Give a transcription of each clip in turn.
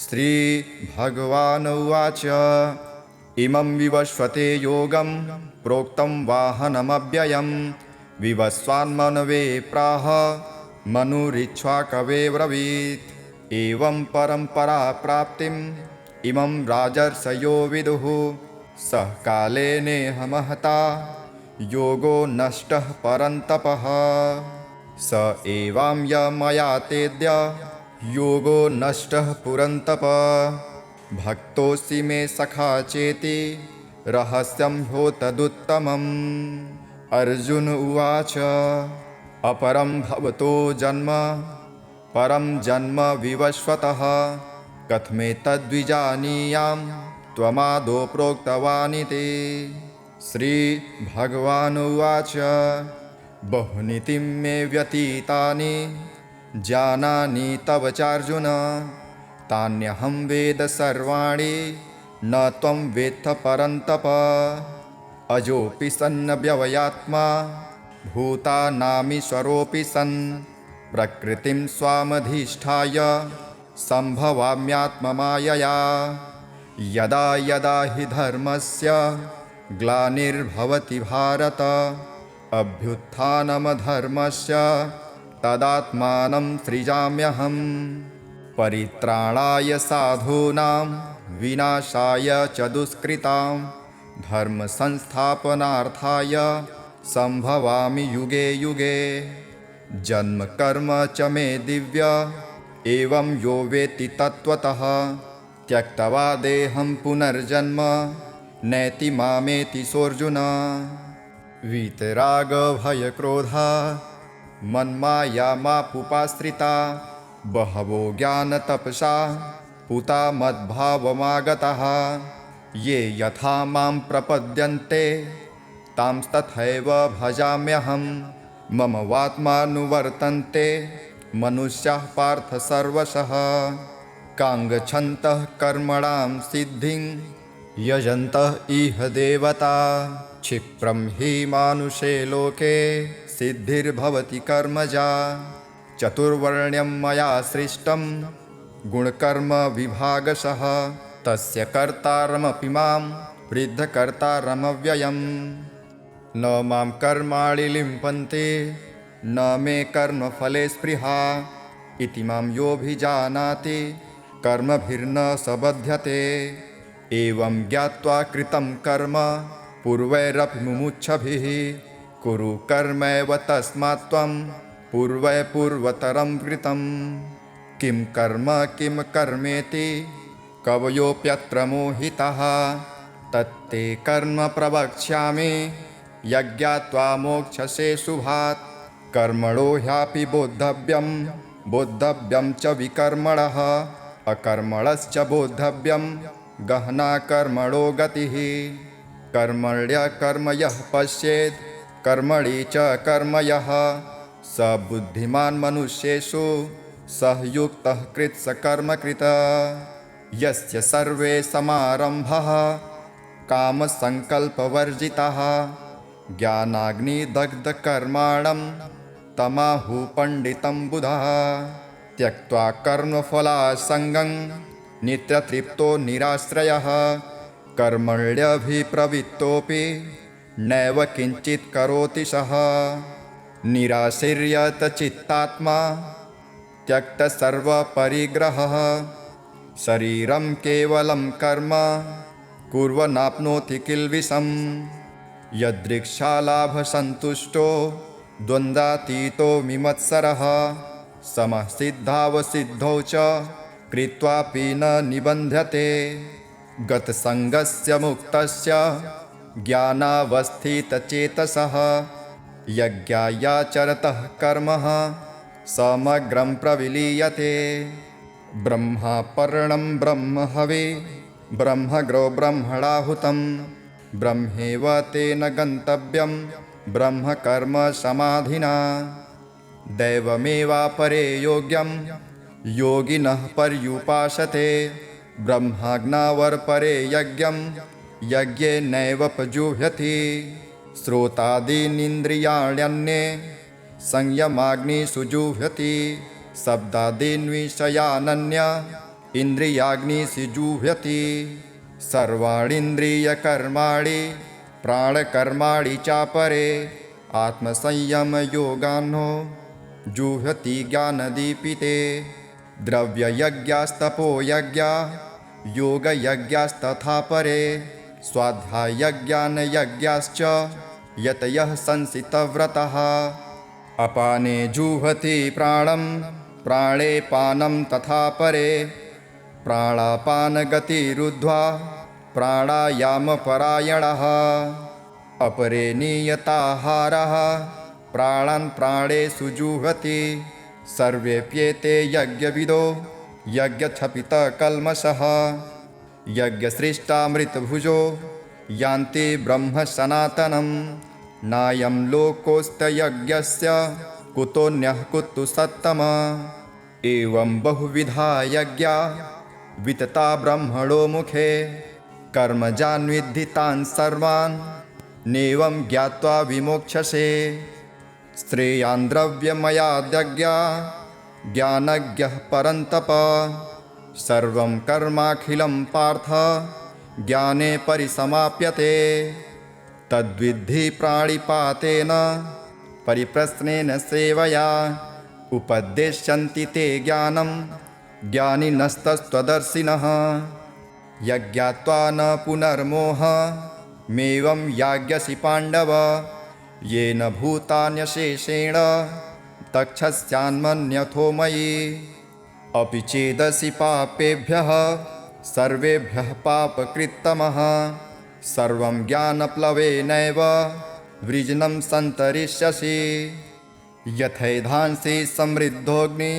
श्रीभगवानुवाच इमं विवस्वते योगं प्रोक्तं वाहनमव्ययं विवस्वान्मनवे प्राह मनुरिक्ष्वाकवे ब्रवीत् एवं परम्परा प्राप्तिम् इमं राजर्षयो विदुः सः कालेनेह महता योगो नष्टः परन्तपः स एवां यमया तेद्य योगो नष्टः पुरन्तप भक्तोऽसि मे सखा चेति रहस्यं ह्योतदुत्तमम् अर्जुन उवाच अपरं भवतो जन्म परं जन्म विवस्वतः कथमेतद्विजानीयां त्वमादौ प्रोक्तवानिति श्रीभगवानुवाच बहुनीति मे व्यतीतानि जानामि तव चार्जुन तान्यहं वेद सर्वाणि न त्वं वेत्थ परन्तप अजोऽपि सन्नव्ययात्मा भूतानामीश्वरोऽपि सन् प्रकृतिं स्वामधिष्ठाय सम्भवाम्यात्ममायया यदा यदा हि धर्मस्य ग्लानिर्भवति भारत अभ्युत्थानमधर्मस्य तदात्मानं सृजाम्यहम् परित्राणाय साधूनां विनाशाय च दुष्कृतां धर्मसंस्थापनार्थाय सम्भवामि युगे युगे जन्म कर्म च मे दिव्य एवं यो वेत्ति तत्त्वतः त्यक्त्वा देहं पुनर्जन्म नैति मामेति सोऽर्जुन वीतरागभयक्रोधा मन्मायामापुपाश्रिता बहवो ज्ञानतपसा पूता मद्भावमागताः ये यथा मां प्रपद्यन्ते तांस्तथैव भजाम्यहं मम वात्मानुवर्तन्ते मनुष्याः पार्थ सर्वशः काङ्गच्छन्तः कर्मणां सिद्धिं यजन्तः इह देवता क्षिप्रं हि मानुषे लोके सिद्धिर्भवति कर्मजा चतुर्वर्ण्यं मया सृष्टं गुणकर्म विभागशः तस्य कर्तारमपि मां वृद्धकर्तारमव्ययम् न मां कर्माणि लिम्पन्ते न मे कर्मफले स्पृहा इति मां योऽभिजानाति कर्मभिर्न स बध्यते एवं ज्ञात्वा कृतं कर्म पूर्वैरपि मुमुक्षुभिः कुरु कर्मैव तस्मात् त्वं पूर्वै पूर्वतरं कृतं किं कर्मेति कवयोऽप्यत्र मोहिताः तत्ते कर्म प्रवक्ष्यामि यज्ञात्वा मोक्षसे शुभात् कर्मणो ह्यापि बोद्धव्यं च विकर्मणः अकर्मणश्च बोद्धव्यं गहना कर्मणो गतिः कर्मण्यकर्म यः पश्येत् कर्मणि च कर्म यः स बुद्धिमान् मनुष्येषु सः युक्तः कृत्सकर्मकृत् यस्य सर्वे समारम्भः कामसङ्कल्पवर्जिताः ज्ञानाग्निदग्धकर्माणं तमाहुः पण्डितं बुधः त्यक्त्वा कर्मफलासङ्गं नित्यतृप्तो निराश्रयः कर्मण्यभिप्रवृत्तोऽपि नैव किञ्चित् करोति सः निराशीर्यत चित्तात्मा त्यक्तसर्वपरिग्रहः शरीरं केवलं कर्म कुर्वन्नाप्नोति किल्बिषम् यदृच्छालाभसन्तुष्टो द्वन्द्वातीतो विमत्सरः समः सिद्धावसिद्धौ च कृत्वापि न निबध्यते गतसङ्गस्य मुक्तस्य ज्ञानावस्थितचेतसः यज्ञायाचरतः कर्मः समग्रं प्रविलीयते ब्रह्मापर्णं ब्रह्म हवे ब्रह्मग्रो ब्रह्मणाहुतं ब्रह्मेव तेन गन्तव्यं ब्रह्मकर्म समाधिना दैवमेवापरे योग्यं योगिनः पर्युपासते ब्रह्माज्ञावर्परे यज्ञं यज्ञेनैवोपजुह्यति श्रोतादीनीन्द्रियाण्यन्ये संयमाग्निषु जुह्यति शब्दादीन् विषयानन्य इन्द्रियाग्निषु जुह्वति सर्वाणीन्द्रियकर्माणि प्राणकर्माणि चापरे आत्मसंयमयोगान्नो जुह्वति ज्ञानदीपिते द्रव्ययज्ञास्तपोयज्ञा योगयज्ञास्तथा परे स्वाध्यायज्ञानयज्ञाश्च यतयः संसितव्रतः अपाने जुह्वति प्राणं प्राणे पानं तथा परे प्राणापानगतिरुद्ध्वा प्राणायामपरायणः अपरे नियताहारः प्राणान् प्राणेषु जुह्वति सर्वेऽप्येते यज्ञविदो यज्ञक्षपितकल्मषः यज्ञसृष्टामृतभुजो यान्ति ब्रह्म सनातनं नायं लोकोऽस्त्ययज्ञस्य कुतोऽन्यः कुतु सत्तम एवं बहुविधा यज्ञा वितता ब्रह्मणो मुखे कर्मजान्विद्धि तान् सर्वान् नैवं ज्ञात्वा विमोक्षसे श्रेयान् द्रव्यमयाद्यज्ञा ज्ञानज्ञः परन्तप सर्वं कर्माखिलं पार्थ ज्ञाने परिसमाप्यते तद्विद्धि प्राणिपातेन परिप्रश्नेन सेवया उपदेश्यन्ति ते ज्ञानं ज्ञानिनस्तस्त्वदर्शिनः यज्ञात्वा न पुनर्मोहमेवं याज्ञसि पाण्डव येन भूतान्यशेषेण तक्षस्यान्मन्यथो मयि अपि चेदसि पापेभ्यः सर्वेभ्यः पापकृत्तमः सर्वं ज्ञानप्लवेनैव वृजनं सन्तरिष्यसि यथैधांसि समृद्धोऽग्निः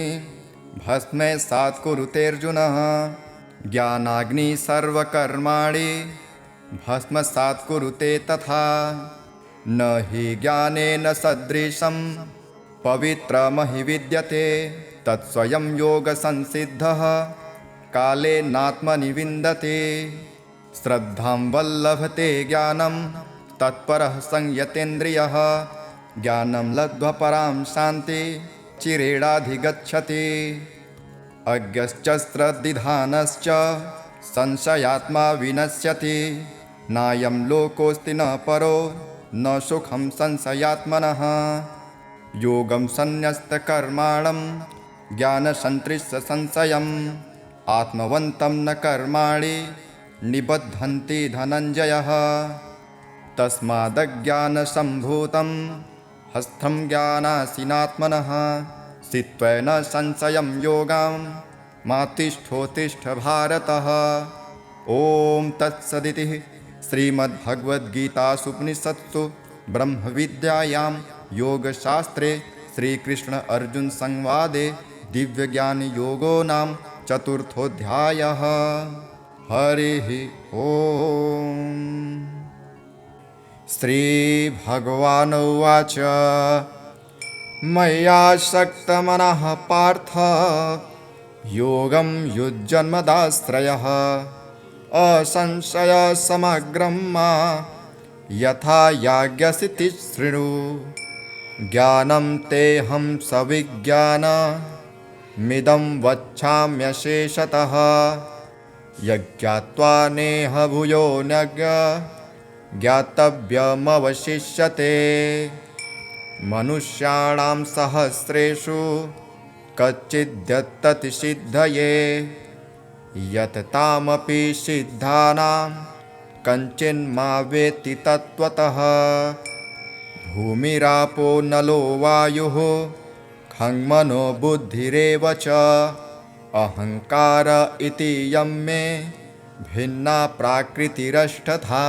भस्मैसात् कुरुतेऽर्जुनः ज्ञानाग्निः सर्वकर्माणि भस्मसात् कुरुते तथा न हि ज्ञानेन सदृशं पवित्रमहि विद्यते तत्स्वयं योगसंसिद्धः कालेनात्मनि विन्दते श्रद्धां वल्लभते ज्ञानं तत्परः संयतेन्द्रियः ज्ञानं लब्ध्वा परां शान्ति चिरेणाधिगच्छति अज्ञश्च श्रद्धिधानश्च संशयात्मा विनश्यति नायं लोकोऽस्ति न परो न सुखं संशयात्मनः योगं संन्यस्तकर्माणं ज्ञानसंतृष्य संशयम् आत्मवन्तं न कर्माणि निबध्नन्ति धनञ्जयः तस्मादज्ञानसम्भूतं हस्तं ज्ञानासीनात्मनः स्थित्वेन संशयं योगां मा तिष्ठोत्तिष्ठ भारतः ॐ तत्सदिति श्रीमद्भगवद्गीतासूपनिषत्सु ब्रह्मविद्यायां योगशास्त्रे श्रीकृष्ण अर्जुन संवादे दिव्यज्ञानयोगो नाम चतुर्थोऽध्यायः। हरिः ओम्। श्रीभगवानुवाच मय्यासक्तमनः पार्थ योगं युज्यन्मदाश्रयः असंशयसमग्रं मा यथा याज्ञसिति शृणु ज्ञानं तेऽहं सविज्ञानमिदं वक्ष्याम्यशेषतः यज्ञात्वा नेह भूयो नज्ञ ज्ञातव्यमवशिष्यते मनुष्याणां सहस्रेषु कच्चिद्यत्तति सिद्धये यततामपि सिद्धानां कञ्चिन्मा वेत्ति तत्त्वतः भूमिरापो नलो वायुः खङ्मनो बुद्धिरेव च अहङ्कार इति यं मे भिन्ना प्राकृतिरष्टधा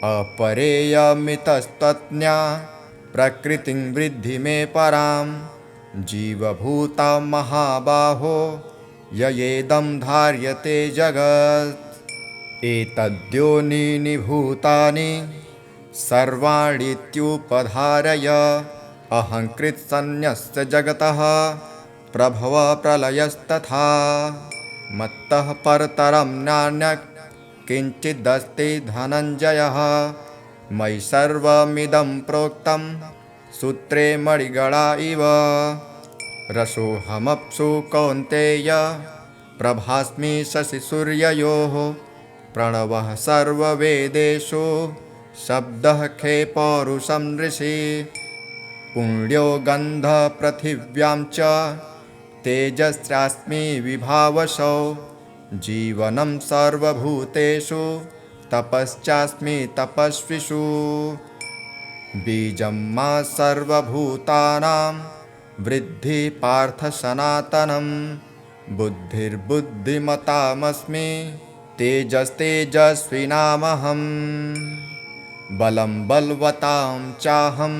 अपरेयमितस्तज्ञा प्रकृतिं वृद्धि मे परां जीवभूता महाबाहो ययेदं धार्यते जगत् एतद्योनीनि भूतानि सर्वाणीत्युपधारय अहङ्कृत्सन्न्यस्य जगतः प्रभव प्रलयस्तथा मत्तः परतरं नान्यत् किञ्चिदस्ति धनञ्जयः मयि सर्वमिदं प्रोक्तं सूत्रे मणिगणा इव रसोऽहमप्सु कौन्तेय प्रभास्मि शशिसूर्ययोः प्रणवः सर्ववेदेषु शब्दः खे पौरुषं ऋषि पुण्यो गन्धः पृथिव्यां च तेजस्यास्मि विभावसौ जीवनं सर्वभूतेषु तपश्चास्मि तपस्विषु बीजं मा सर्वभूतानां वृद्धि पार्थ सनातनं बुद्धिर्बुद्धिमतामस्मि तेजस्तेजस्विनामहम् बलं बलवतां चाहं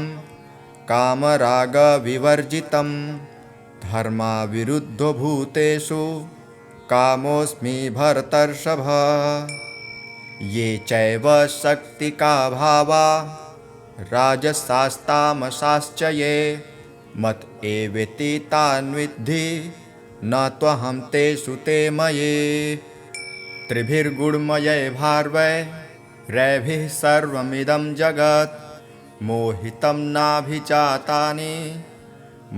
कामरागविवर्जितं धर्माविरुद्धो भूतेषु कामोऽस्मि भरतर्षभ ये चैव शक्तिका भावा राजसास्तामसाश्च ये मत एवेति तान् विद्धि न त्वहं तेषु ते मये त्रिभिर्गुणमये भार्वै रैभिः सर्वमिदं जगत् मोहितं नाभिजातानि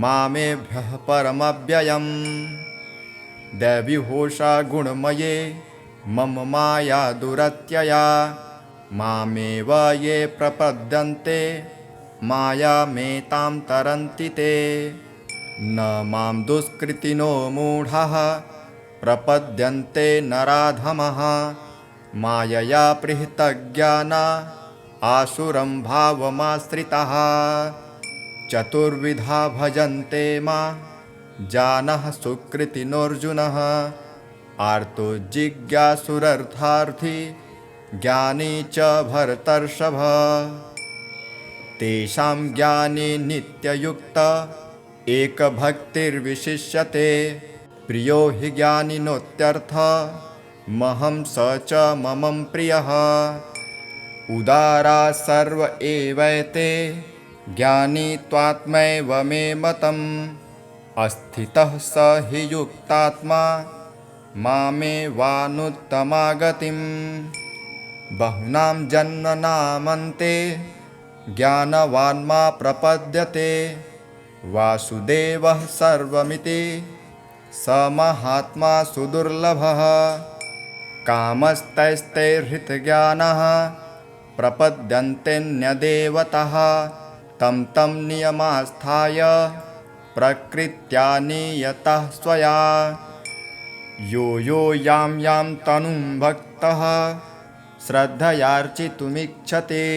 मामेभ्यः परमव्ययम् दैवीहोषा गुणमये मम माया दुरत्यया मामेव ये प्रपद्यन्ते मायामेतां तरन्ति ते न मां दुष्कृतिनो मूढाः प्रपद्यन्ते नराधमः मायया पृहतज्ञाना आसुरं भावमाश्रिताः चतुर्विधा भजन्ते मां जानः सुकृतिनोऽर्जुनः आर्तो जिज्ञासुरर्थार्थी ज्ञानी च भरतर्षभ तेषां ज्ञानी नित्ययुक्त एकभक्तिर्विशिष्यते प्रियो हि ज्ञानिनोत्यर्थ महं स च मम प्रियः उदारा सर्व एवैते ज्ञानी त्वात्मैव मे मतम् अस्थितः स हि युक्तात्मा मामेवानुत्तमागतिम् बहूनां जन्मनामन्ते ज्ञानवान् प्रपद्यते वासुदेवः सर्वमिति स महात्मा सुदुर्लभः कामस्तैस्तैर्हृतज्ञानः प्रपद्यन्तेऽन्यदेवतः तं तं नियमास्थाय प्रकृत्या नियतः स्वया यो यो यां यां तनुं भक्तः श्रद्धयार्चितुमिच्छति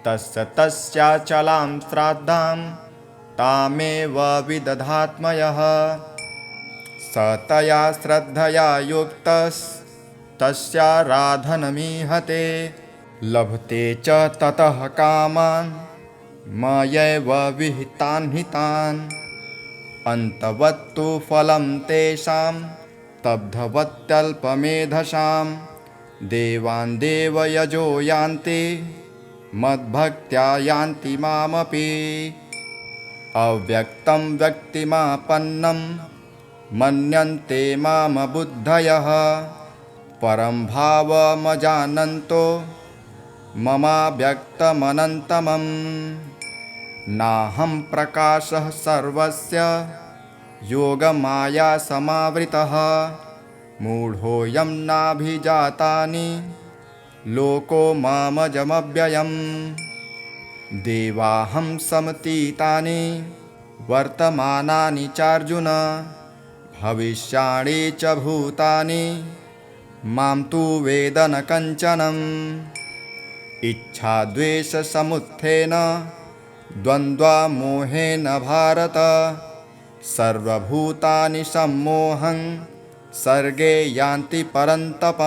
तस्य तस्याचलां श्राद्धां तामेव विदधात्मयः स तया श्रद्धया युक्तस्तस्याराधनमीहते लभते च ततः कामान् मयैव विहितान् हितान् अन्तवत्तु फलं तेषां तब्धवत्यल्पमेधसां देवान् देवयजो यान्ति मद्भक्त्या यान्ति मामपि अव्यक्तं व्यक्तिमापन्नं मन्यन्ते मामबुद्धयः परं भावमजानन्तो ममाव्यक्तमनन्तमम् नाहं प्रकाशः सर्वस्य योगमाया समावृतः मूढोऽयं नाभिजातानि लोको मामजमव्ययम् देवाहं समतीतानि वर्तमानानि चार्जुन भविष्याणि च भूतानि मां तु वेद न कञ्चनम् इच्छाद्वेषसमुत्थेन द्वन्द्वामोहेन भारत सर्वभूतानि सम्मोहं सर्गे यान्ति परन्तप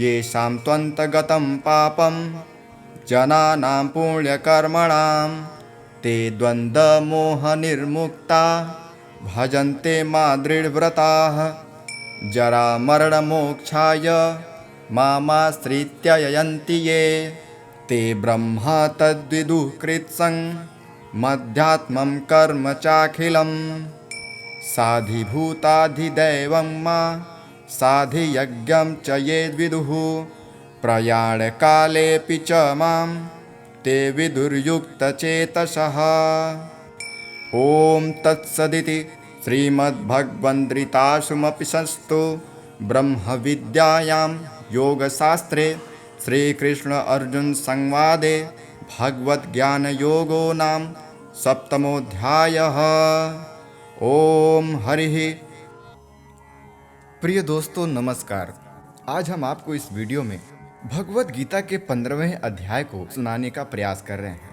येषां त्वन्तगतं पापं जनानां पुण्यकर्मणां ते द्वन्द्वमोहनिर्मुक्ता भजन्ते मां दृढव्रताः जरामरणमोक्षाय मामाश्रित्य यन्ति ये ते ब्रह्म तद्विदुः कृत्स्नं मध्यात्मं कर्म चाखिलं साधिभूताधिदैवं मा साधियज्ञं च ये विदुः प्रयाणकालेऽपि च मां ते विदुर्युक्तचेतसः। ॐ तत्सदिति श्रीमद्भगवद्गीतासूमपि संस्तु ब्रह्मविद्यायां योगशास्त्रे श्रीकृष्ण अर्जुन संवादे भगवद्ज्ञानयोगो नाम सप्तमोऽध्यायः। ओम हरिः। प्रिय दोस्तों नमस्कार। आज हम आपको इस वीडियो में भगवद गीता के 15वें अध्याय को सुनाने का प्रयास कर रहे हैं।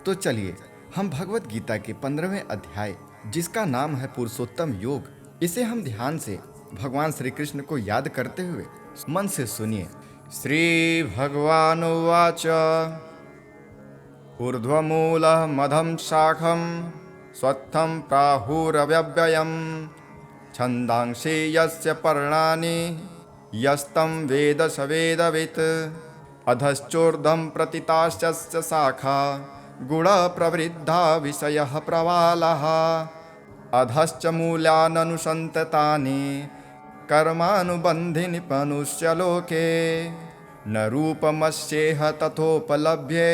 तो चलिए हम भगवद गीता के 15वें अध्याय, जिसका नाम है पुरुषोत्तम योग, इसे हम ध्यान से भगवान श्री कृष्ण को याद करते हुए मन से सुनिए। श्री भगवान उवाच ऊर्ध्वमूलः मधं शाखं स्वत्थं प्राहुरव्यव्ययम् छन्दांसि यस्य पर्णानि यस्तं वेद स वेदवित् अधश्चोर्ध्वं प्रतिताश्च शाखा गुणप्रवृद्धा विषयः प्रवालः अधश्च मूल्याननुसन्ततानि कर्मानुबन्धिनि मनुष्यलोके न रूपमस्येह तथोपलभ्ये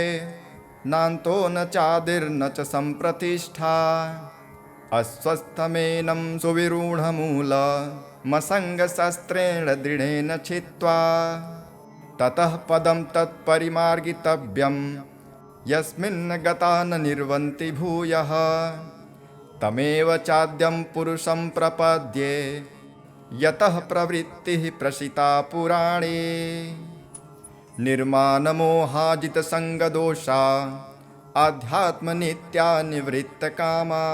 नान्तो न चादिर्न च सम्प्रतिष्ठा अस्वस्थमेनं सुविरूढमूलमसङ्गशस्त्रेण दृढेन छित्त्वा ततः पदं तत्परिमार्गितव्यं यस्मिन् गता न निर्वन्ति भूयः तमेव चाद्यं पुरुषं प्रपद्ये यतः प्रवृत्तिः प्रसिता पुराणे निर्मानमोहाजितसङ्गदोषा आध्यात्मनित्या निवृत्तकामा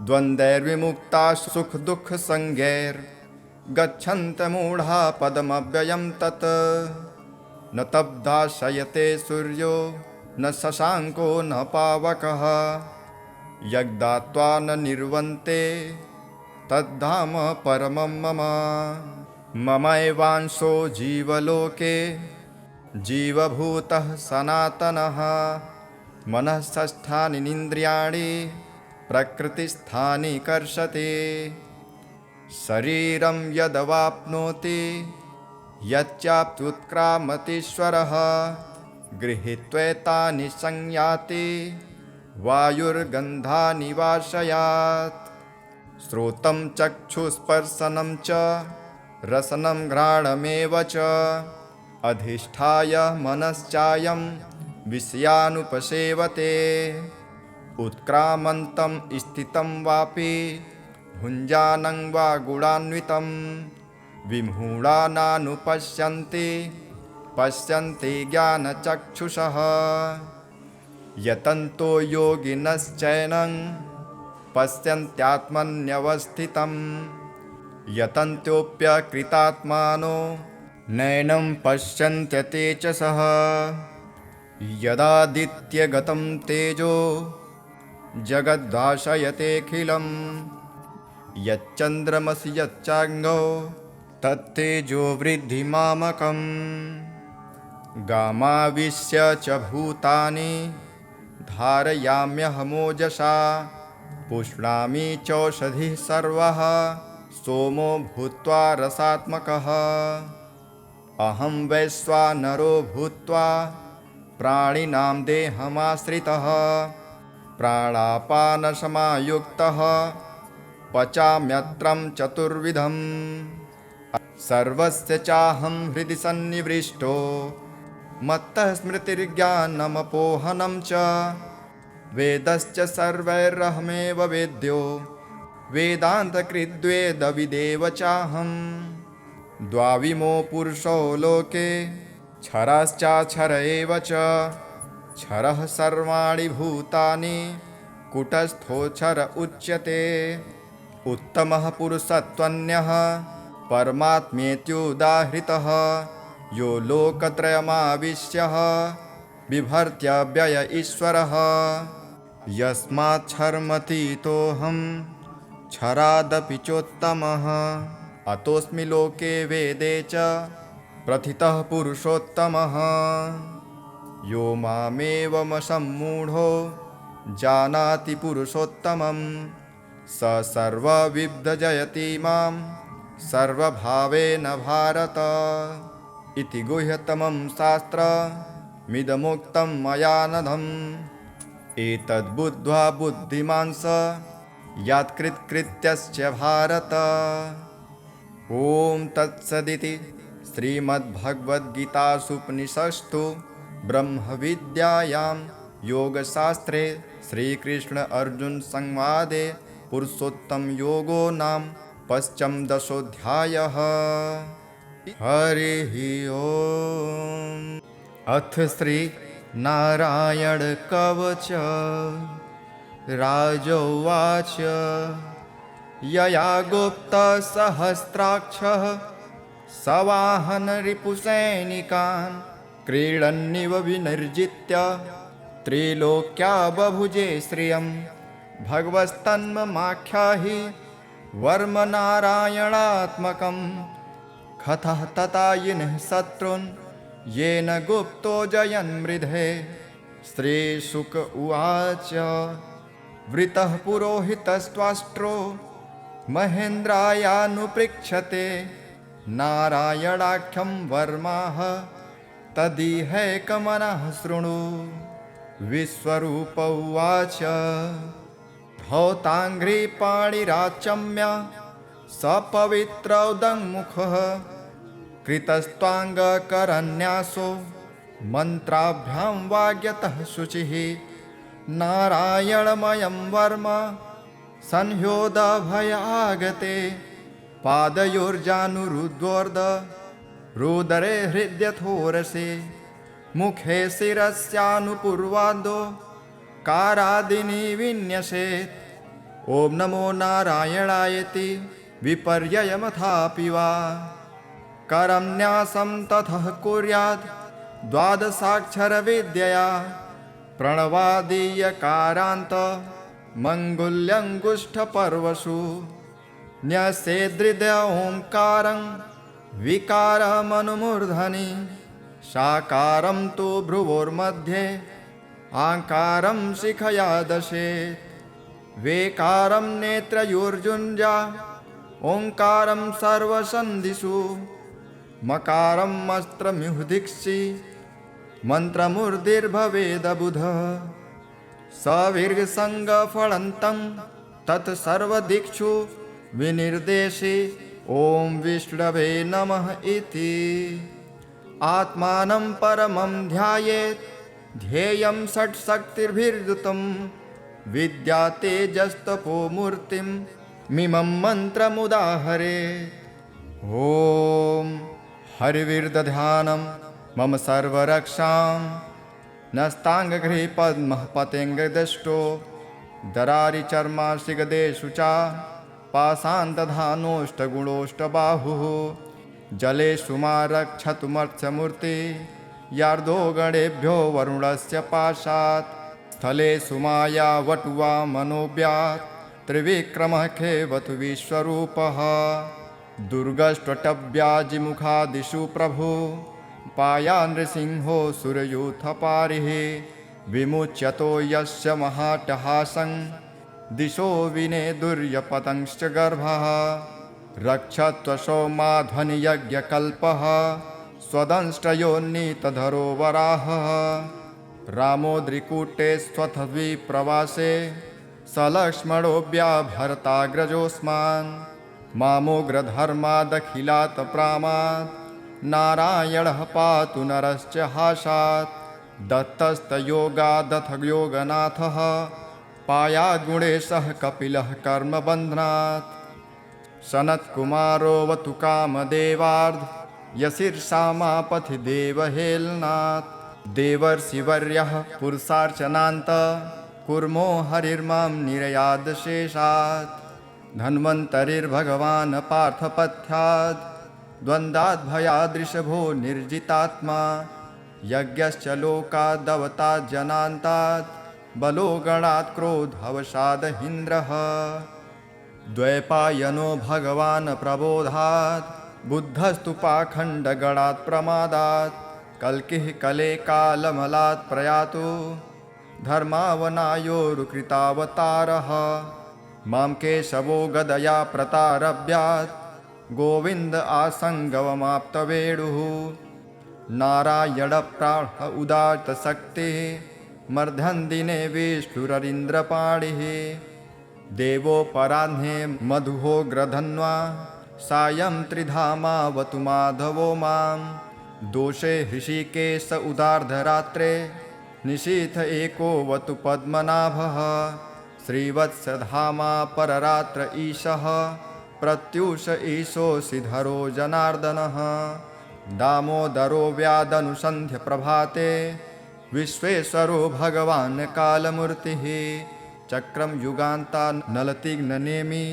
द्वन्द्वैर्विमुक्ता सुखदुःखसंज्ञैर्गच्छन्तमूढा पदमव्ययं तत् न तब्धाशयते सूर्यो न शशाङ्को न पावकः यद्दात्वा न निर्वन्ते तद्धाम परमं मम ममैवांशो जीवलोके जीवभूतः सनातनः मनः षष्ठानि इन्द्रियाणि प्रकृतिस्थानि कर्षति शरीरं यदवाप्नोति यच्चाप्युत्क्रामतीश्वरः गृहीत्वैतानि संयाति वायुर्गन्धानि वाशयात् श्रोतं चक्षुस्पर्शनं च रसनं घ्राणमेव च अधिष्ठाय मनश्चायं विषयानुपसेवते उत्क्रामन्तं स्थितं वापि भुञ्जानं वा गुणान्वितं विमूढानानुपश्यन्ति पश्यन्ति ज्ञानचक्षुषः यतन्तो योगिनश्चैनं पश्यन्त्यात्मन्यवस्थितं यतन्त्योऽप्यकृतात्मानो नैनं पश्यन्त्यतेजसः यदादित्यगतं तेजो जगद्भासयतेऽखिलं यच्चन्द्रमसि यच्चाग्नौ तत्तेजो वृद्धिमामकम् गामाविश्य च भूतानि धारयाम्यहमोजसा पुष्णामि चौषधिः सर्वः सोमो भूत्वा रसात्मकः अहं वैश्वानरो भूत्वा प्राणिनां देहमाश्रितः प्राणापानसमायुक्तः पचाम्यत्रं चतुर्विधम् सर्वस्य चाहं हृदि सन्निविष्टो मत्तः स्मृतिर्ज्ञानमपोहनं च वेदश्च सर्वैरहमेव वेद्यो वेदान्तकृद्वेदविदेव चाहं द्वाविमो पुरुषो लोके क्षरश्चाक्षर एव च क्षरः सर्वाणि भूतानि कूटस्थोऽक्षर उच्यते उत्तमः पुरुषत्वन्यः परमात्मेत्युदाहृतः यो लोकत्रयमाविश्यः बिभर्त्यव्यय ईश्वरः यस्माच्छर्मतीतोऽहं क्षरादपि चोत्तमः अतोऽस्मि लोके वेदे च प्रथितः पुरुषोत्तमः यो मामेवमसम्मूढो जानाति पुरुषोत्तमं स सर्वविद् मां सर्वभावेन भारत इति गुह्यतमं शास्त्रमिदमुक्तं मया नघम् एतद्बुद्ध्वा बुद्धिमान् स यात्कृत्कृत्यस्य भारत। ॐ तत्सदिति श्रीमद्भगवद्गीतासूपनिषत्सु ब्रह्मविद्यायां योगशास्त्रे श्रीकृष्ण अर्जुन संवादे पुरुषोत्तमयोगो नाम पञ्चमदशोऽध्यायः। हरिः ओम्। अथ श्री नारायण कवच राजोवाच। यया गुप्तसहस्राक्षः सवाहन रिपुसैनिकान् क्रीडन्निव विनिर्जित्य त्रिलोक्या बभुजे श्रियं भगवस्तन्ममाख्याहि वर्म नारायणात्मकं कथः तथा यिनः शत्रून् येन गुप्तो जयन्मृधे। श्रीशुक उवाच। वृतः पुरोहितस्त्वाष्ट्रो महेन्द्रायानुपृच्छते नारायणाख्यं वर्माः तदिहैकमनः शृणु। विश्वरूप उवाच। धौताङ्घ्रिपाणिराचम्य सपवित्रौदङ्मुखः कृतस्त्वाङ्गकरन्यासो मन्त्राभ्यां वाग्यतः शुचिः। नारायणमयं वर्म संह्योदभयागते पादयोर्जानुरुद्वोर्ध रुदरे हृद्यथोरसे मुखे शिरस्यानुपूर्वादो कारादिनी विन्यसेत्। ॐ नमो नारायणायेति विपर्ययमथापि वा करं न्यासं ततः कुर्यात् द्वादशाक्षरविद्यया प्रणवादीयकारान्त मङ्गुल्यङ्गुष्ठपर्वसु न्यसेदृद ओङ्कारं विकारमनुमूर्धनि साकारं तु भ्रुवोर्मध्ये आकारं शिखया दशेत्। वेकारं नेत्रयोर्जुञ्जा ओङ्कारं सर्वसन्धिषु मकारं मस्त्रमिहुदिक्षि मन्त्रमूर्तिर्भवेदबुधः। सविर्गसङ्गफलन्तं तत्सर्वदिक्षु विनिर्देशे ॐ विष्णवे नमः इति। आत्मानं परमं ध्यायेत् ध्येयं षट्शक्तिर्भिर्युतं विद्या तेजस्तपो मूर्तिं मिमं मन्त्रमुदाहरेत्। ॐ हरिविर्दध्यानं मम सर्वरक्षां नस्ताङ्गगृहे पद्मः पतेङ्गदष्टो दरारिचर्माशिगदेषु च पाषाणदधानोष्टगुणोष्टबाहुः जलेषु मा रक्षतुमर्त्यमूर्ति यार्दो गणेभ्यो वरुणस्य पाशात् स्थलेषु माया वटुवा मनोव्यात् त्रिविक्रमः खेवतु विश्वरूपः दुर्गष्ट्वटव्याजिमुखादिषु प्रभु पाया नृसिंहो सुरयूथपारिः विमुच्यतो यस्य महाटहासं दिशो विनेदुर्यपतंश्च गर्भः रक्षत्वशो माध्वनियज्ञकल्पः स्वदंष्टयोन्नीतधरो वराहः रामोद्रिकूटे स्वथद्विप्रवासे सलक्ष्मणोऽव्याभरताग्रजोऽस्मान् मामोग्रधर्मादखिलात् प्रामात् नारायणः पातु नरश्च हासात् दत्तस्तयोगादथ योगनाथः पायाद्गुणेशः कपिलः कर्मबन्धनात् सनत्कुमारोऽवतु कामदेवार्ध यशीर्षामापथि देवहेलनात् देवर्षिवर्यः पुरुषार्चनान्त कुर्मो हरिर्मां निरयादशेषात् धन्वन्तरिर्भगवान् पार्थपथ्यात् द्वन्द्वाद्भयादृशभो निर्जितात्मा यज्ञश्च लोकादवतात् जनान्तात् बलो गणात् क्रोधवशादहीन्द्रः द्वैपायनो भगवान् प्रबोधात् बुद्धस्तु पाखण्डगणात् प्रमादात् कल्किः कले कालमलात् प्रयातु धर्मावनायोरुकृतावतारः मां केशवो गदया प्रतारभ्यात् गोविन्द आसङ्गवमाप्तवेणुः नारायणप्राण उदात्तशक्तिः मर्धन्दिने विष्णुररीन्द्रपाणिः देवोपराह्ने मधुहो ग्रधन्वा सायं त्रिधामावतु माधवो मां दोषे हृषिकेश उदार्धरात्रे निशीथ एको वतु पद्मनाभः श्रीवत्सधामा पररात्र ईशः प्रत्यूष ईशोऽसिधरो जनार्दनः दामोदरो व्यादनुसन्ध्य प्रभाते विश्वेश्वरो भगवान् कालमूर्तिः चक्रं युगान्ता नलतिग्ननेमि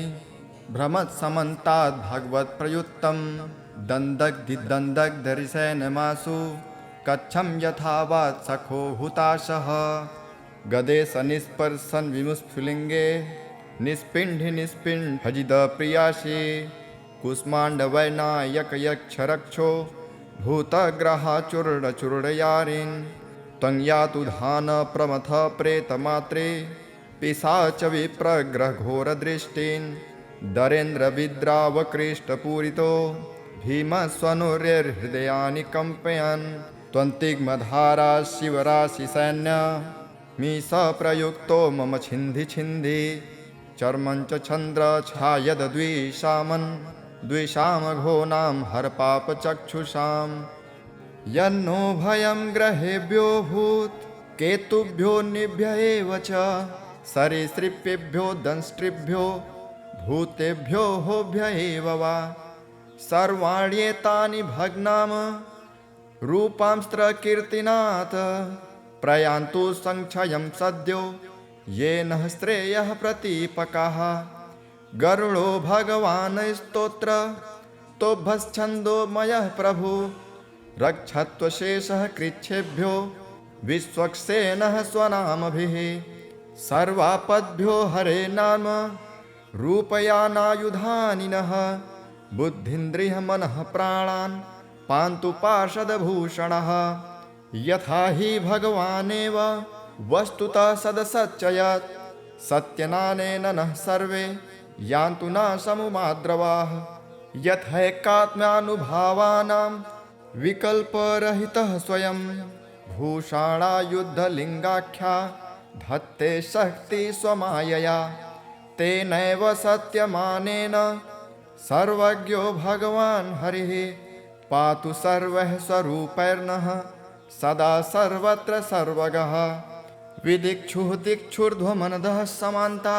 भ्रमत्समन्ताद् भगवत्प्रयुक्तं दन्दग्धिदन्दग्धरिसेनमासु कच्छं यथावात् सखो हुताशः गदेश निस्पर्शन विमुस्फुलिङ्गे निस्पिण्ढि निस्पिण्ढजिद प्रियासि कुष्माण्डवैनायकयक्षरक्षो भूतग्रहाचूर्णचूर्णयारिन् त्वं यातु धान प्रमथ प्रेतमात्रे पिशाच विप्रग्रहघोरदृष्टिन् दरेन्द्रविद्रावकृष्टपूरितो भीमस्वनुर्हृदयानि कम्पयन् त्वन्तिग्मधारा शिवराशिसैन्य मीश प्रयुक्तो मम छिन्धि छिन्धि चर्मञ्च चन्द्र छायद्विषामन् द्विषामघोनां हरपापचक्षुषां यन्नो भयं ग्रहेभ्यो भूत् केतुभ्यो निभ्य एव च सरीसृपेभ्यो दंष्ट्रिभ्यो भूतेभ्यो होभ्य एव वा सर्वाण्येतानि भग्नाम रूपांस्त्रकीर्तिनाथ प्रयान्तु संक्षयं सद्यो येन श्रेयः प्रतीपकाः गरुडो भगवान् स्तोत्र तोभश्छन्दोमयः प्रभु रक्षत्वशेषः कृच्छेभ्यो विश्वक्सेनः स्वनामभिः सर्वापद्भ्यो हरे नाम रूपयानायुधानि नः बुद्धिन्द्रियमनः प्राणान् पान्तु पार्षदभूषणः यथा हि भगवानेव वस्तुतः सदसच्चयत् सत्यनानेन नः सर्वे यान्तु न समुमाद्रवाः यथैकात्म्यानुभावानां विकल्परहितः स्वयं भूषाणायुद्धलिङ्गाख्या धत्ते शक्ति स्वमायया तेनैव सत्यमानेन सर्वज्ञो भगवान् हरिः पातु सर्वः स्वरूपैर्नः सदा सर्वत्र सर्वगः विदिक्षुः दिक्षुर्ध्वमनदः समान्ता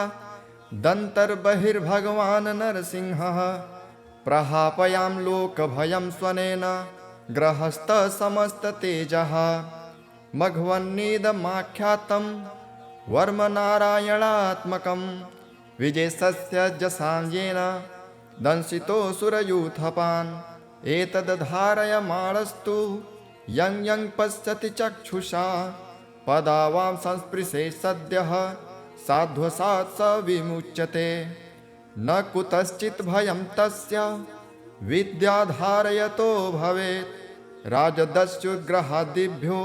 दन्तर्बहिर्भगवान् नरसिंहः प्रहापयां लोकभयं स्वनेन ग्रहस्थसमस्ततेजः मघवन्निदमाख्यातं वर्मनारायणात्मकं विजयस्य जसाञ्जेन दंशितोऽसुरयूथपान् एतद्धारयमाणस्तु यं यं पश्यति चक्षुषा पदावां संस्पृशे सद्यः साध्वसात् स विमुच्यते न कुतश्चित् भयं तस्य विद्याधारयतो भवेत् राजदस्युग्रहादिभ्यो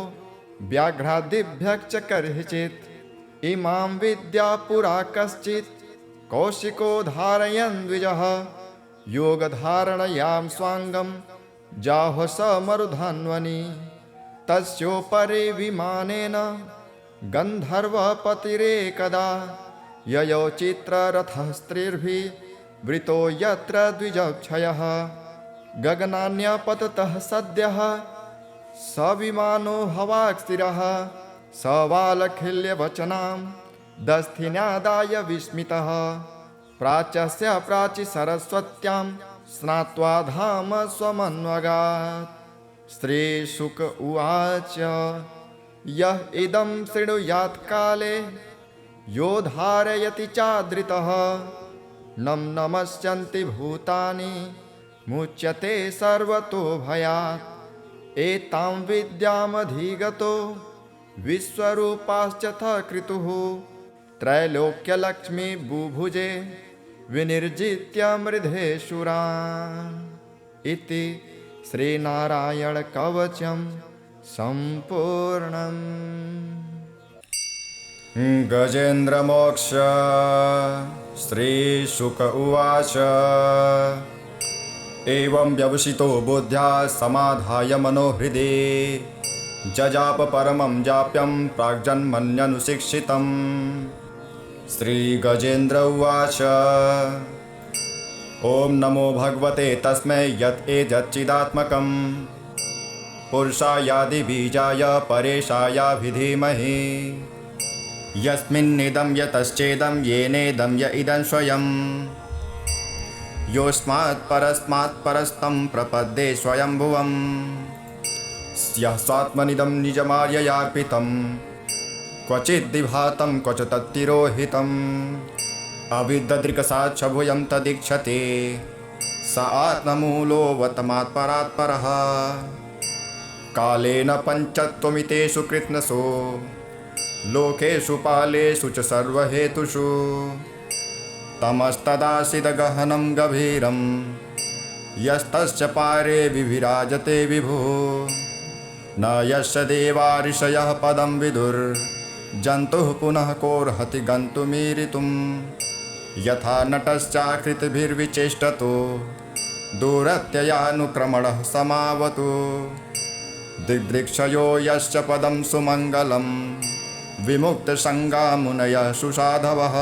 व्याघ्रादिभ्यश्च कर्हिचित् इमां विद्या पुरा कश्चित् कौशिको धारयन् द्विजः योगधारणयां स्वाङ्गं जाह्वस मरुधन्वनि तस्योपरि विमानेन गन्धर्वपतिरेकदा ययौ चित्ररथः स्त्रीर्भिः वृतो यत्र द्विजक्षयः गगनान्यपततः सद्यः स विमानो हवाक्स्थिरः स वालखिल्यवचनां दस्थिन्यादाय विस्मितः प्राच्यस्य प्राचि सरस्वत्यां स्नात्वा धाम स्वमन्वगात् श्रीशुक उवाच यः इदं शृणुयात् काले यो धारयति चादृतः नं नमस्यन्ति भूतानि मुच्यते सर्वतो भयात् एतां विद्यामधिगतो विश्वरूपाश्च कृतुः त्रैलोक्यलक्ष्मी बुभुजे विनिर्जित्य मृधेशुरान् इति श्रीनारायणकवचं सम्पूर्णम्। गजेन्द्रमोक्ष श्रीशुक उवाच एवं व्यवसितो बुद्ध्या समाधाय मनोहृदि जजाप परमं जाप्यं प्राग्जन्मन्यनुशिक्षितम् श्रीगजेन्द्र उवाच। ॐ नमो भगवते तस्मै यत् एतच्चिदात्मकं पुरुषायादिबीजाय परेशायाभिधीमहि। यस्मिन्निदं यतश्चेदं येनेदं य इदं स्वयं योऽस्मात् परस्मात् परस्तं प्रपद्ये स्वयंभुवम्। यः स्वात्मनिदं निजमार्ययार्पितं क्वचिद्विभातं क्वच तत्तिरोहितम्। अविद्ददृक्साक्षभुजं तदीक्षते स आत्ममूलोऽवतमात् परात्परः। कालेन पञ्चत्वमितेषु कृत्स्नसो लोकेषु पालेषु च सर्वहेतुषु। तमस्तदासीदगहनं गभीरं यस्तस्य पारे विभिराजते विभुः। न यस्य देवा ऋषयः पदं विदुर्जन्तुः पुनः कोऽर्हति गन्तुमीरितुम्। यथा नटश्चाकृतिभिर्विचेष्टतो दूरत्ययानुक्रमणः समावतु। दिग्दृक्षयो यस्य पदं सुमङ्गलं विमुक्तसङ्गा मुनयः सुसाधवः।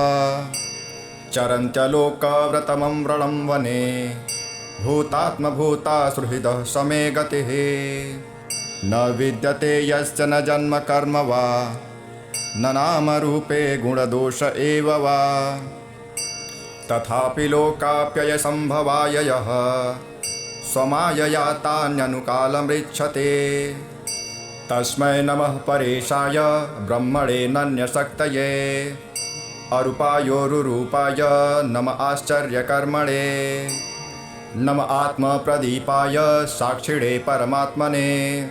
चरन्त्यलोकव्रतमं व्रणं वने भूतात्मभूता सुहृदः समे गतिः। न विद्यते यस्य न जन्म कर्म वा न नामरूपे गुणदोष एव वा। तथापि लोकाप्ययसम्भवाय यः स्वमायया तान्यनुकालमृच्छते तस्मै नमः परेशाय ब्रह्मणे नन्यशक्तये। अरूपायोरुरूपाय नम आश्चर्यकर्मणे। नम आत्मप्रदीपाय साक्षिणे परमात्मने।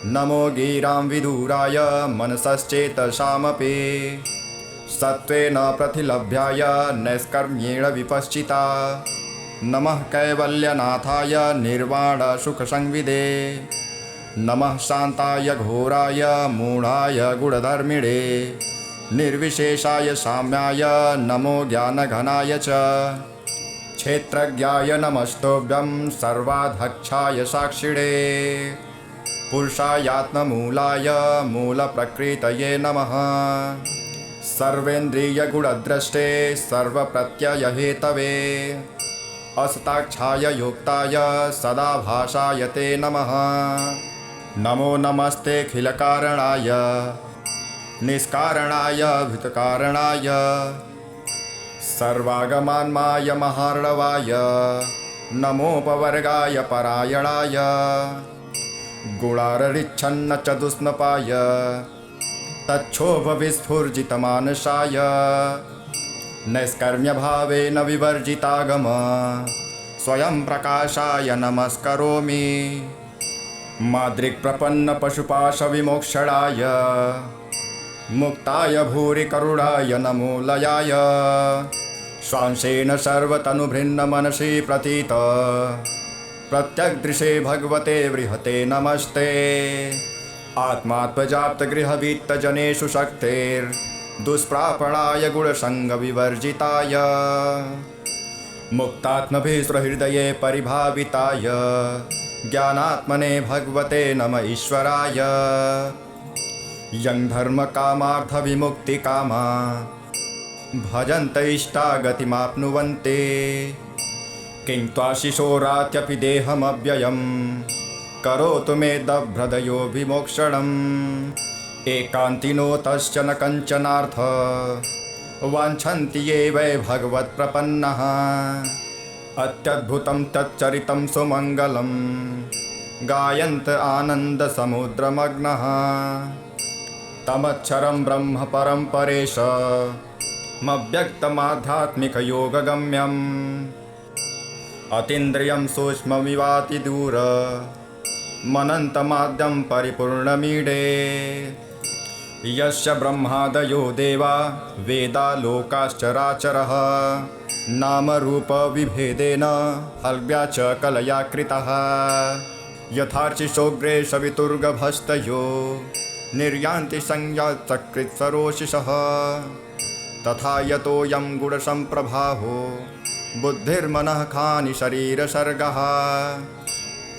नमो गिरां विदुराय मनसश्चेतसामपि। सत्त्वेन प्रतिलभ्याय नैष्कर्म्येण विपश्चिता। नमः कैवल्यनाथाय निर्वाणसुखसंविदे। नमः शान्ताय घोराय मूढाय गुणधर्मिणे। निर्विशेषाय साम्याय नमो ज्ञानघनाय च। क्षेत्रज्ञाय नमस्तुभ्यं सर्वाध्यक्षाय साक्षिणे। पुरुषायात्ममूलाय मूलप्रकृतये नमः। सर्वेन्द्रियगुणद्रष्टे सर्वप्रत्ययहेतवे। असताक्षाय युक्ताय सदाभासाय ते नमः। नमो नमस्तेऽखिलकारणाय निष्कारणाय भूतकारणाय। सर्वागमान्माय महार्णवाय नमोपवर्गाय परायणाय। गुणाररिच्छन्न चतुष्णपाय तच्छोभविस्फुर्जितमानसाय। नैष्कर्म्यभावेन विवर्जितागम स्वयं प्रकाशाय नमस्करोमि। मादृक्प्रपन्नपशुपाशविमोक्षणाय मुक्ताय भूरि करुणाय नमो लयाय। श्वांसेन सर्वतनुभृन्नमनसि प्रतीत प्रत्यग्दृशे भगवते बृहते नमस्ते। आत्मात्मजाप्तगृहवित्तजनेषु शक्तेर्दुष्प्रापणाय गुणसङ्गविवर्जिताय। मुक्तात्मभिः स्वहृदये परिभाविताय ज्ञानात्मने भगवते नम ईश्वराय। यं धर्मकामार्थविमुक्तिकामा भजन्त इष्टा गतिमाप्नुवन्ते। किं त्वाशिशोरात्यपि देहमव्ययं करोतु मे दभ्रदयो विमोक्षणम्। एकान्तिनो तश्च न कञ्चनार्थ वाञ्छन्ति ये वै भगवत्प्रपन्नः। अत्यद्भुतं तच्चरितं सुमङ्गलं गायन्त आनन्दसमुद्रमग्नः। तमक्षरं ब्रह्म परं परेशमव्यक्तमाध्यात्मिकयोगगम्यम्। अतीन्द्रियं सूक्ष्ममिवातिदूर मनन्तमाद्यं परिपूर्णमीडे। यस्य ब्रह्मादयो देवा वेदा लोकाश्चराचरः। नामरूपविभेदेन हल्व्या च कलया कृतः। यथार्चिसोग्रे सवितुर्गभस्तयो निर्यान्ति संज्ञाचकृत्सरोषिषः। तथा यतोऽयं गुणसम्प्रभाहो बुद्धिर्मनः खानि शरीरसर्गः।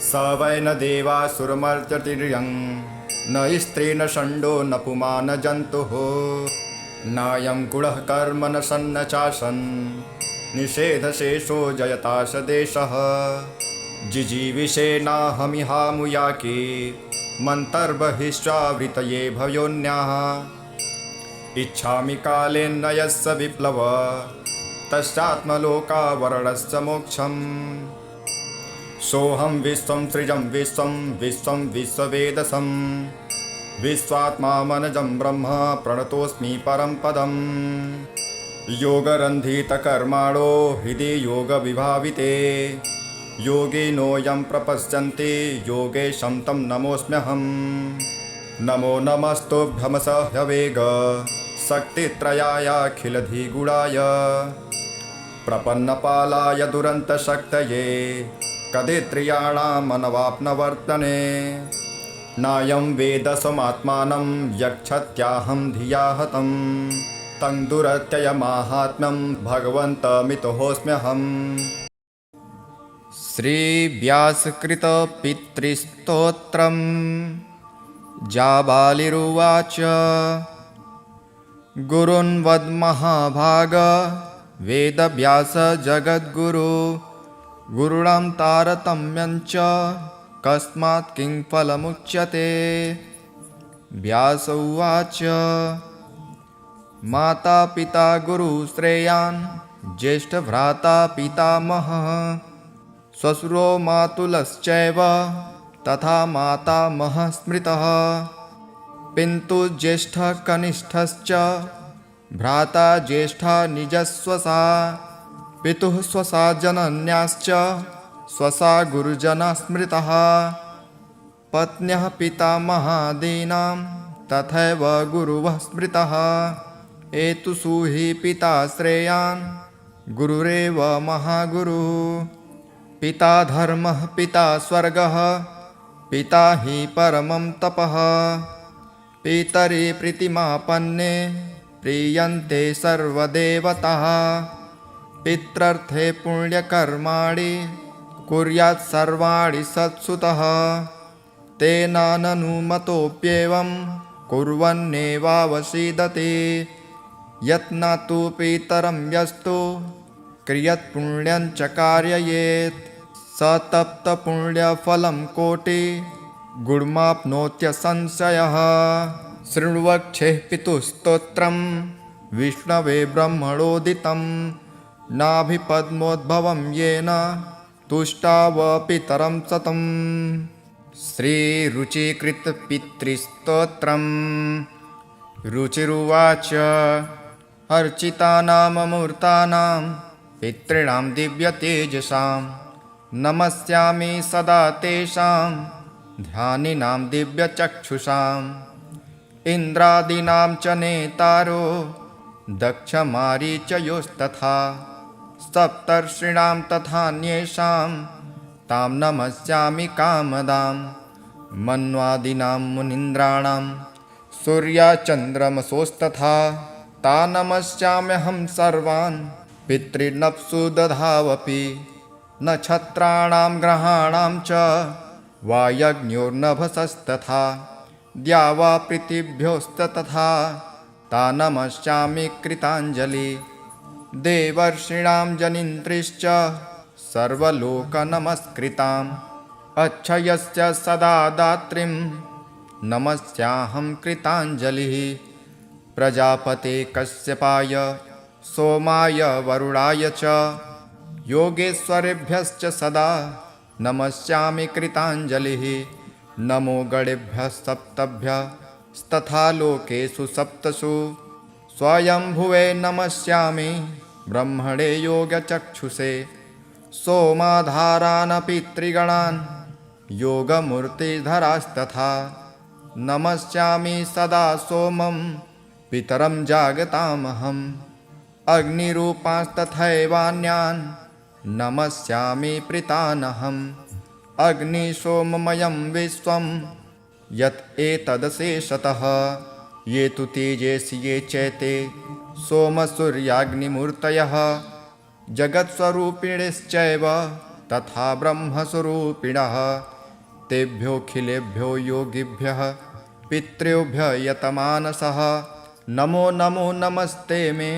स वै न देवासुरमर्त्यतिर्यं न स्त्री न षण्डो न पुमा न जन्तुः। नायं गुणः कर्म न सन्न चासन् निषेधशेषो जयताश देशः जिजीविषे नाहमिहामुयाके मन्तर्बहिश्चावृतये भयोन्याः इच्छामि कालेन्नयस्य विप्लव तस्यात्मलोकावरणस्य मोक्षम् सोऽहं विश्वं सृजं विश्वं विश्ववेदसं विश्वात्मा मनजं ब्रह्म प्रणतोऽस्मि परं पदम् योगरन्धितकर्माणो हृदि योगविभाविते योगिनोऽयं प्रपश्यन्ति योगेशं तं नमोऽस्म्यहम् नमो नमस्तुभ्यमस ह्यवेग शक्तित्रयायाखिलधिगुणाय प्रपन्नपालाय दुरन्तशक्तये कदित्रियाणामनवाप्नवर्तने नायं वेदसमात्मानं यक्षत्याहं धिया हतं तं दुरत्ययमाहात्म्यं भगवन्तमितोऽस्म्यहम् श्रीव्यासकृतपितृस्तोत्रम् जाबालिरुवाच गुरुन्वद्महाभाग वेदव्यास जगद्गुरु गुरुणां तारतम्यञ्च कस्मात् किं फलमुच्यते व्यास उवाच माता पिता गुरुश्रेयान् ज्येष्ठभ्राता पितामहः श्वशुरो मातुलश्चैव तथा मातामहः स्मृतः पितुः ज्येष्ठः कनिष्ठश्च भ्राता ज्येष्ठा निजस्वसा पितुः स्वसा जनन्याश्च स्वसा गुरुजना स्मृतः पत्न्यः पितामहादीनां तथैव गुरुवः स्मृतः एतुषु हि पिता श्रेयान् गुरुरेव महागुरुः पिता धर्मः पिता स्वर्गः पिता हि परमं तपः पितरि प्रीतिमापन्ने प्रीयन्ते सर्वदेवताः पित्रर्थे पुण्यकर्माणि कुर्यात् सर्वाणि सत्सुतः तेनाननुमतोऽप्येवं कुर्वन्नेवावसीदति यत्नातु पितरं यस्तु क्रियत्पुण्यं च कारयेत् स तप्तपुण्यफलं कोटि गुणमाप्नोत्यसंशयः शृण्वक्षेः पितुस्तोत्रं विष्णवे ब्रह्मणोदितं नाभिपद्मोद्भवं येन तुष्टाव पितरं सतम् श्रीरुचिकृतपितृस्तोत्रम् रुचिरुवाच अर्चितानाममूर्तानां पितॄणां दिव्यतेजसां नमस्यामि सदा तेषां ध्यानिनां दिव्यचक्षुषाम् इन्द्रादीनां च नेतारो दक्षमारीचयोस्तथा सप्तर्षीणां तथान्येषां तां नमस्यामि कामदां मन्वादीनां मुनीन्द्राणां सूर्याचन्द्रमसोस्तथा ता नमस्याम्यहं सर्वान् पितॄनप्सु दधावपि नक्षत्राणां ग्रहाणां च वायज्ञोर्नभसस्तथा द्यावापृथिभ्योस्तथा ता नमस्यामि कृताञ्जलि देवर्षीणां जनिन्त्रिश्च सर्वलोकनमस्कृताम् अक्षयस्य सदा दात्रीं नमस्याहं कृताञ्जलिः प्रजापते कश्यपाय सोमाय वरुणाय च योगेश्वरेभ्यश्च सदा नमस्यामि कृताञ्जलिः नमो गणेभ्यः सप्तभ्यस्तथा लोकेषु सप्तसु स्वयंभुवे नमस्यामि ब्रह्मणे योगचक्षुषे सोमाधारानपि त्रिगणान् योगमूर्तिधरास्तथा नमस्यामि सदा सोमं पितरं जागतामहम् अग्निरूपांस्तथैवान्यान् नमस्यामि प्रीतानहम् अग्निसोममयं विश्वं यत् एतदशेषतः ये तु तेजसि ये चैते सोमसूर्याग्निमूर्तयः जगत्स्वरूपिणश्चैव तथा ब्रह्मस्वरूपिणः तेभ्योऽखिलेभ्यो योगिभ्यः पितृभ्यः यतमानसः नमो नमो नमस्ते मे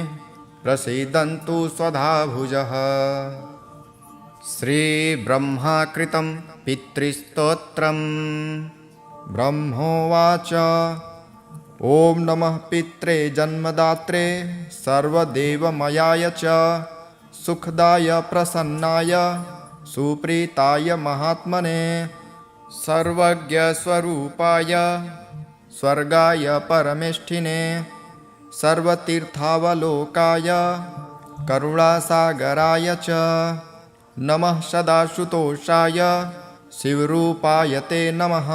प्रसीदन्तु स्वधाभुजः। श्रीब्रह्माकृतं पितृस्तोत्रम्। ब्रह्मोवाच ॐ नमः पित्रे जन्मदात्रे सर्वदेवमयाय च सुखदाय प्रसन्नाय सुप्रीताय महात्मने सर्वज्ञस्वरूपाय स्वर्गाय परमेष्ठिने सर्वतीर्थावलोकाय करुणासागराय च नमः सदाशुतोषाय शिवरूपाय ते नमः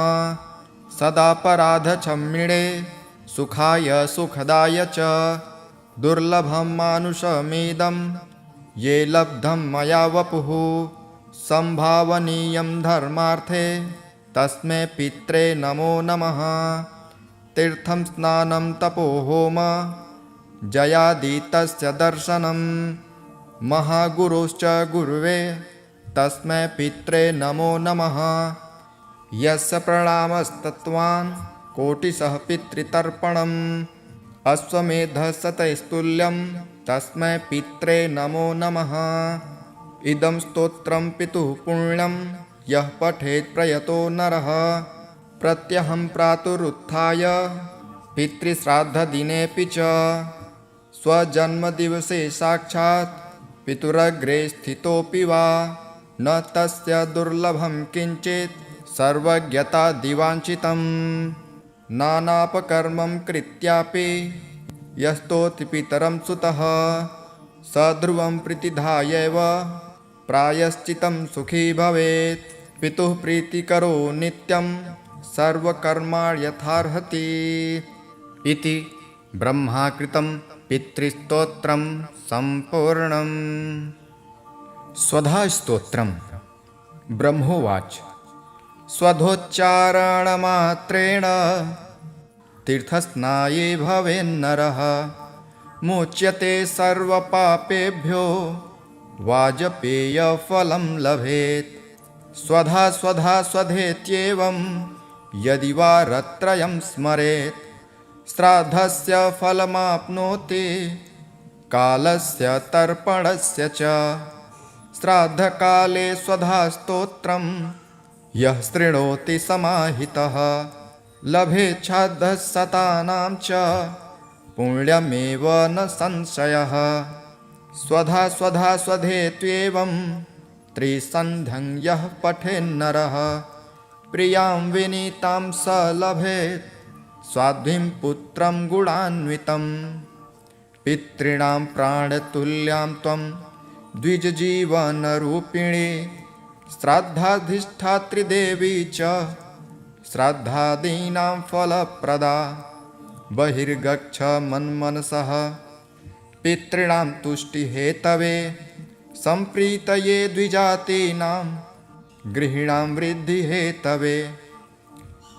सदापराधक्षम्मिणे सुखाय सुखदाय च दुर्लभं मानुषमेदं ये लब्धं मया वपुः संभावनीयं धर्मार्थे तस्मै पित्रे नमो नमः। तीर्थं स्नानं तपोहोम जयादितस्य दर्शनं महागुरोश्च गुरुवे तस्मै पित्रे नमो नमः। यस्य प्रणामस्तत्त्वान् कोटिशः पितृतर्पणम् अश्वमेधशतैस्तुल्यं तस्मै पित्रे नमो नमः। इदं स्तोत्रं पितुः पुण्यं यः पठेत् प्रयतो नरः प्रत्यहं प्रातरुत्थाय पितृश्राद्धदिनेऽपि च स्वजन्मदिवसे साक्षात् पितुरग्रे स्थितोऽपि वा न तस्य दुर्लभं किञ्चित् सर्वज्ञतादिवाञ्छितं नानापकर्मं कृत्यापि यस्तोति पितरं सुतः स ध्रुवं प्रतिधायैव प्रायश्चितं सुखी भवेत्। पितुः प्रीतिकरो नित्यं सर्वकर्माणि यथार्हति। इति ब्रह्माकृतं पितृस्तोत्रं सम्पूर्णम्। स्वधास्तोत्रम्। ब्रह्मोवाच स्वधोच्चारणमात्रेण तीर्थस्नाये भवेन्नरः मुच्यते सर्वपापेभ्यो वाजपेयफलं लभेत्। स्वधा स्वधा स्वधेत्येवं यदि वा रत्रयं स्मरेत् श्राद्धस्य फलमाप्नोति कालस्य तर्पणस्य च। श्राद्धकाले स्वधास्तोत्रं यः शृणोति समाहितः लभेच्छाद्धशतानां च पुण्यमेव न संशयः। स्वधा स्वधा स्वधेत्येवं त्रिसन्ध्यं यः पठेन्नरः प्रियां विनीतां स लभेत् स्वाध्वीं पुत्रं गुणान्वितं। पितॄणां प्राणतुल्यां त्वं द्विजजीवनरूपिणी श्राद्धाधिष्ठात्री देवी च श्राद्धादीनां फलप्रदा। बहिर्गच्छ मन्मनसः पितॄणां तुष्टिहेतवे सम्प्रीतये द्विजातीनां गृहीणां वृद्धिहेतवे।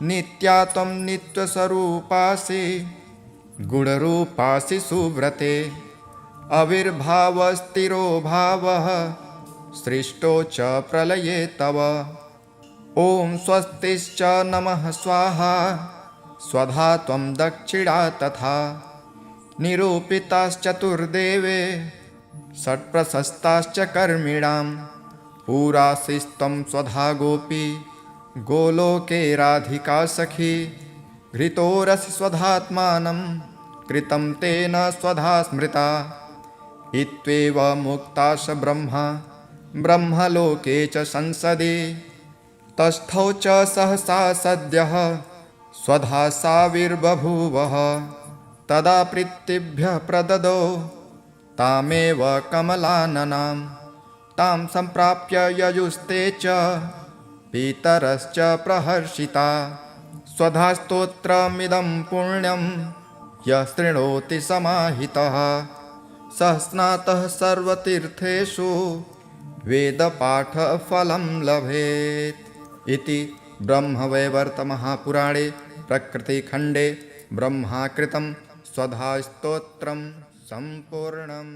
नित्या त्वं नित्यस्वरूपासि गुणरूपासि सुव्रते आविर्भावस्थिरो भावः सृष्टो च प्रलये तव। ॐ स्वस्तिश्च नमः स्वाहा स्वधा त्वं दक्षिणा तथा निरूपिताश्चतुर्देवे षट्प्रशस्ताश्च कर्मिणां पुरासिस्त्वं स्वधा गोपी गोलोके राधिका सखी। घृतोरसि स्वधात्मानं कृतं तेन स्वधा स्मृता इत्येव मुक्ताश ब्रह्मा ब्रह्मलोके च संसदि। तस्थौ च सहसा सद्यः स्वधा साविर्बभूवः तदा प्रीतिभ्यः प्रददौ तामेव कमलाननां। तां सम्प्राप्य ययुस्ते च पितरश्च प्रहर्षिता। स्वधास्तोत्रमिदं पुण्यं यः शृणोति समाहितः सः स्नातः सर्वतीर्थेषु वेदपाठफलं लभेत्। इति ब्रह्मवैवर्तमहापुराणे प्रकृतिखण्डे ब्रह्माकृतं स्वधास्तोत्रं सम्पूर्णम्।